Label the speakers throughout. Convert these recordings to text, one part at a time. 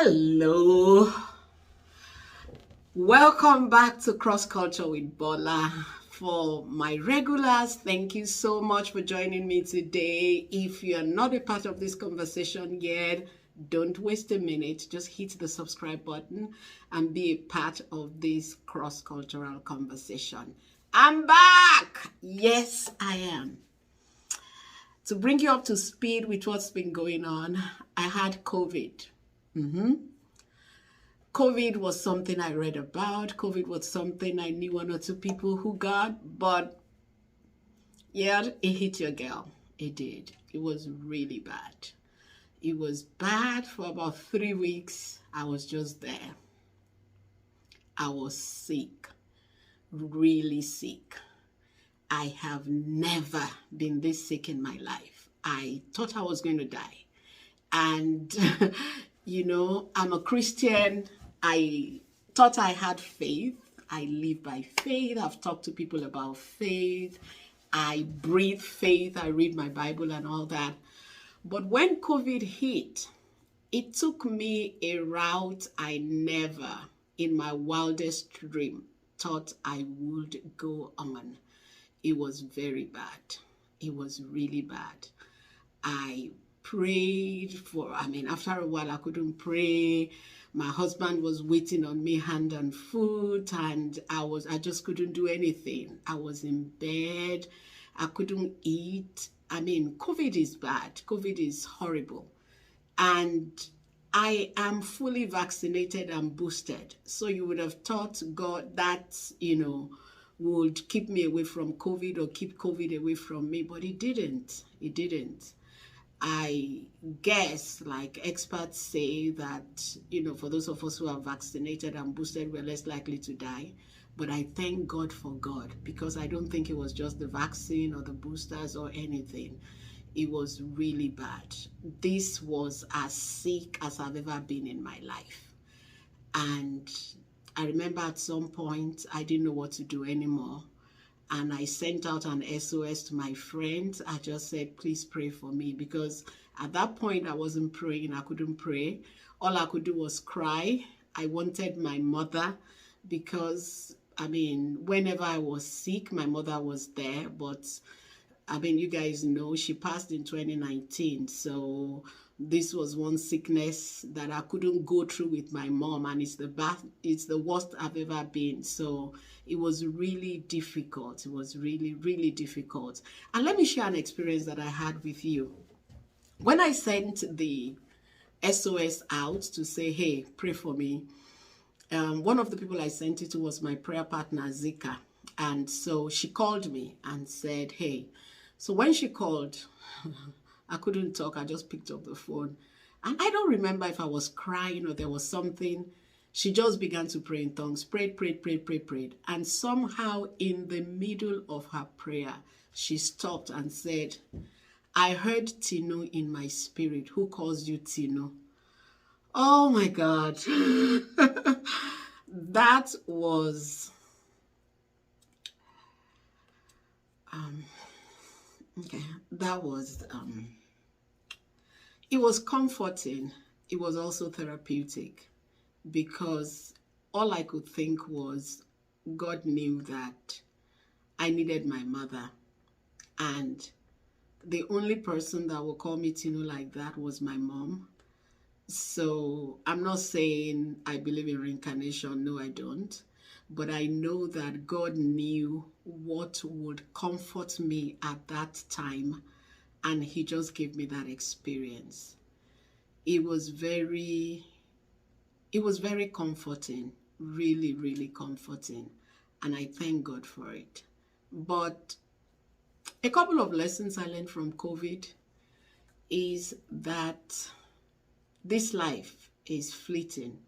Speaker 1: Hello, welcome back to Cross Culture with Bola. For my regulars, thank you so much for joining me today. If you are not a part of this conversation yet, don't waste a minute. Just hit the subscribe button and be a part of this cross-cultural conversation. I'm back. Yes, I am. To bring you up to speed with what's been going on, I had COVID. COVID was something I read about. COVID was something I knew one or two people who got, but yeah, it hit your girl. It did. It was really bad. It was bad for about 3 weeks. I was just there. I was sick, really sick. I have never been this sick in my life. I thought I was going to die. And, I'm a Christian. I thought I had faith. I live by faith. I've talked to people about faith. I breathe faith. I read my Bible and all that. But when COVID hit, it took me a route I never, in my wildest dream, thought I would go on. It was very bad. It was really bad. I prayed after a while I couldn't pray. My husband was waiting on me hand and foot, and I just couldn't do anything. I was in bed. I couldn't eat. COVID is bad. COVID is horrible. And I am fully vaccinated and boosted. So you would have thought God that, would keep me away from COVID or keep COVID away from me, but it didn't. It didn't. I guess, like experts say, that, for those of us who are vaccinated and boosted, we're less likely to die. But I thank God for God, because I don't think it was just the vaccine or the boosters or anything. It was really bad. This was as sick as I've ever been in my life. And I remember at some point, I didn't know what to do anymore. And I sent out an SOS to my friends. I just said, please pray for me, because at that point I wasn't praying. I couldn't pray. All I could do was cry. I wanted my mother, because, whenever I was sick, my mother was there. But, you guys know she passed in 2019. So this was one sickness that I couldn't go through with my mom, and it's the worst I've ever been. So it was really difficult. It was really, really difficult. And let me share an experience that I had with you. When I sent the SOS out to say, hey, pray for me, one of the people I sent it to was my prayer partner, Zika. And so she called me and said, hey. So when she called, I couldn't talk. I just picked up the phone. And I don't remember if I was crying or there was something. She just began to pray in tongues. Prayed. And somehow in the middle of her prayer, she stopped and said, I heard Tino in my spirit. Who calls you Tino? Oh my God. That was... it was comforting. It was also therapeutic, because all I could think was God knew that I needed my mother, and the only person that would call me Tino like that was my mom. So I'm not saying I believe in reincarnation. No, I don't. But I know that God knew what would comfort me at that time, and he just gave me that experience. It was very comforting, really, really comforting, and I thank God for it. But a couple of lessons I learned from COVID is that this life is fleeting,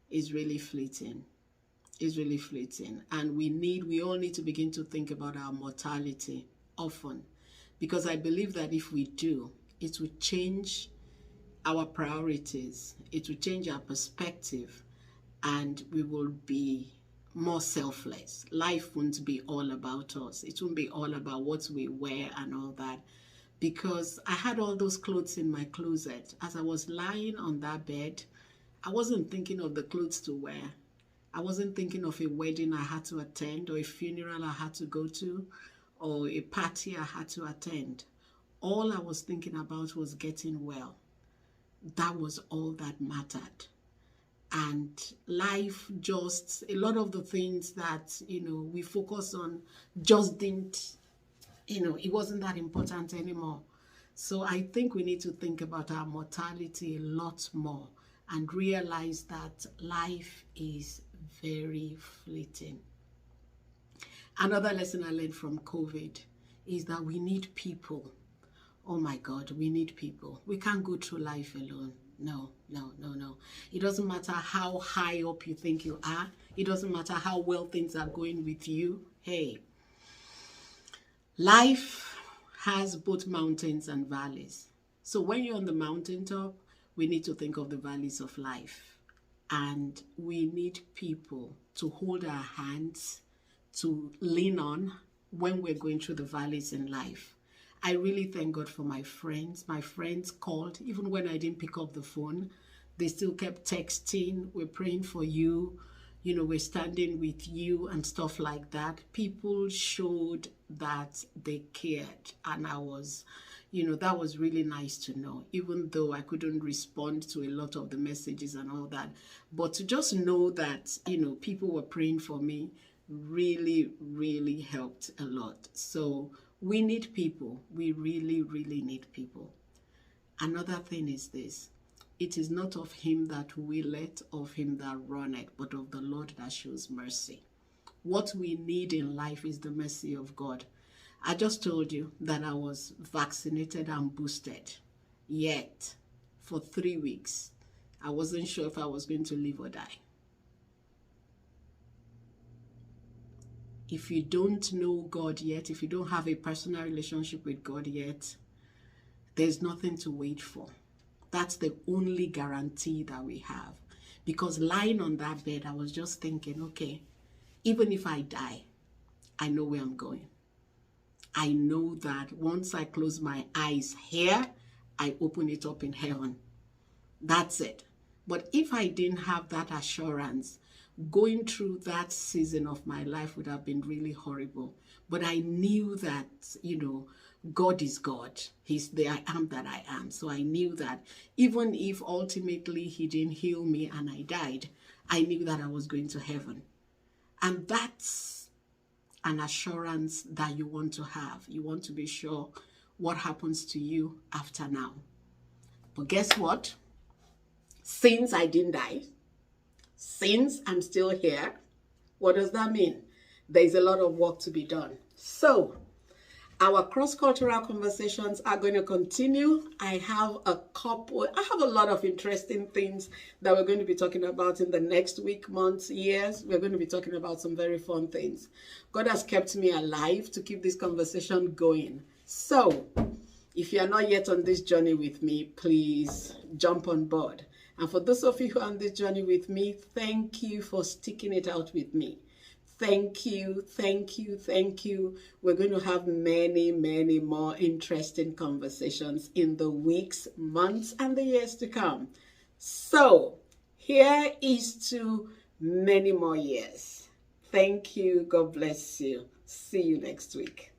Speaker 1: is really fleeting. Is really fleeting, and we all need to begin to think about our mortality often, because I believe that if we do, it will change our priorities, it will change our perspective, and we will be more selfless. Life won't be all about us. It won't be all about what we wear and all that, because I had all those clothes in my closet. As I was lying on that bed, I wasn't thinking of the clothes to wear. I wasn't thinking of a wedding I had to attend or a funeral I had to go to or a party I had to attend. All I was thinking about was getting well. That was all that mattered. And life just, a lot of the things that, we focus on just didn't, it wasn't that important anymore. So I think we need to think about our mortality a lot more and realize that life is very fleeting. Another lesson I learned from COVID is that we need people. Oh my God, we need people. We can't go through life alone. No. It doesn't matter how high up you think you are. It doesn't matter how well things are going with you. Hey, life has both mountains and valleys. So when you're on the mountaintop, we need to think of the valleys of life. And we need people to hold our hands, to lean on when we're going through the valleys in life. I really thank God for my friends. My friends called, even when I didn't pick up the phone. They still kept texting, we're praying for you, we're standing with you and stuff like that. People showed that they cared, and I was, that was really nice to know, even though I couldn't respond to a lot of the messages and all that. But to just know that, people were praying for me really, really helped a lot. So we need people. We really, really need people. Another thing is this. It is not of him that willeth, of him that runneth, but of the Lord that shows mercy. What we need in life is the mercy of God. I just told you that I was vaccinated and boosted. Yet, for 3 weeks, I wasn't sure if I was going to live or die. If you don't know God yet, if you don't have a personal relationship with God yet, there's nothing to wait for. That's the only guarantee that we have. Because lying on that bed, I was just thinking, okay, even if I die, I know where I'm going. I know that once I close my eyes here, I open it up in heaven. That's it. But if I didn't have that assurance, going through that season of my life would have been really horrible. But I knew that, God is God. He's the I am that I am. So I knew that even if ultimately he didn't heal me and I died, I knew that I was going to heaven. And that's an assurance that you want to have. You want to be sure what happens to you after now. But guess what? Since I didn't die, since I'm still here, what does that mean? There's a lot of work to be done. So our cross-cultural conversations are going to continue. I have a lot of interesting things that we're going to be talking about in the next week, months, years. We're going to be talking about some very fun things. God has kept me alive to keep this conversation going. So if you are not yet on this journey with me, please jump on board. And for those of you who are on this journey with me, thank you for sticking it out with me. Thank you. We're going to have many, many more interesting conversations in the weeks, months, and the years to come. So, here is to many more years. Thank you. God bless you. See you next week.